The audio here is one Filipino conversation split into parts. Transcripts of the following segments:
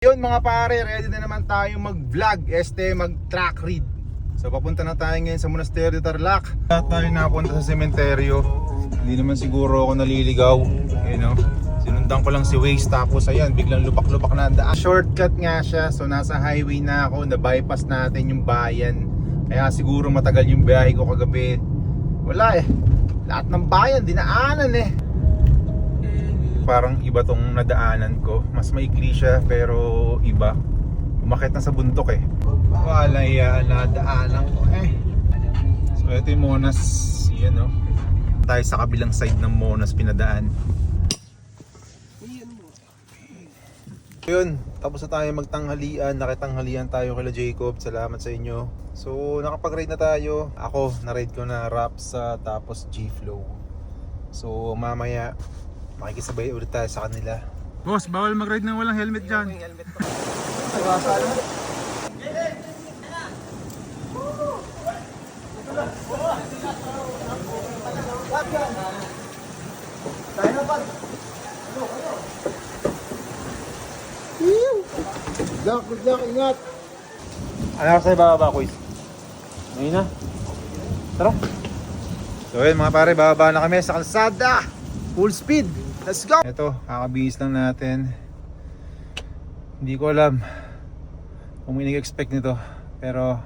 Yun mga pare, ready na naman tayo mag-vlog, mag-track read. So papunta na tayo ngayon sa Monasterio Tarlac. At tayo napunta sa sementeryo. Hindi naman siguro ako naliligaw, you know. Sinundan ko lang si Waze tapos ayan, biglang lubak-lubak na ang daan. Shortcut nga siya, so nasa highway na ako, na-bypass natin yung bayan. Kaya siguro matagal yung biyahe ko kagabi. Wala lahat ng bayan, dinaanan Parang iba tong nadaanan ko. Mas maikli siya pero iba. Umakit na sa bundok Wala nadaanan ko So ito yung Monas, yun tayo sa kabilang side ng Monas pinadaan. Yun, tapos na tayo magtanghalian. Nakitanghalian tayo kila Jacob. Salamat sa inyo. So nakapag-ride na tayo. Ako, na-ride ko na Rapsa tapos G-Flow. So mamaya makikisabay ulit tayo sa kanila. Boss, bawal mag-ride ng walang helmet dyan. Helmet pa. Tayo na pa. Good luck, ingat. Ano ka sa'yo bababa, Kuis? Ngayon na. Tara. So yun mga pare, bababa na kami sa kalsada. Full speed. Let's go! Ito, kakabihis lang natin. Hindi ko alam kung may nag-expect nito. Pero,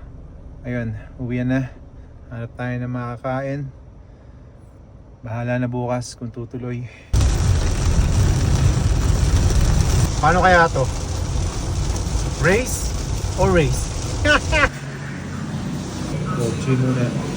ayun, uwian na. Hanap tayo na makakain. Bahala na bukas kung tutuloy. Paano kaya to? Race or race? Go, chill muna.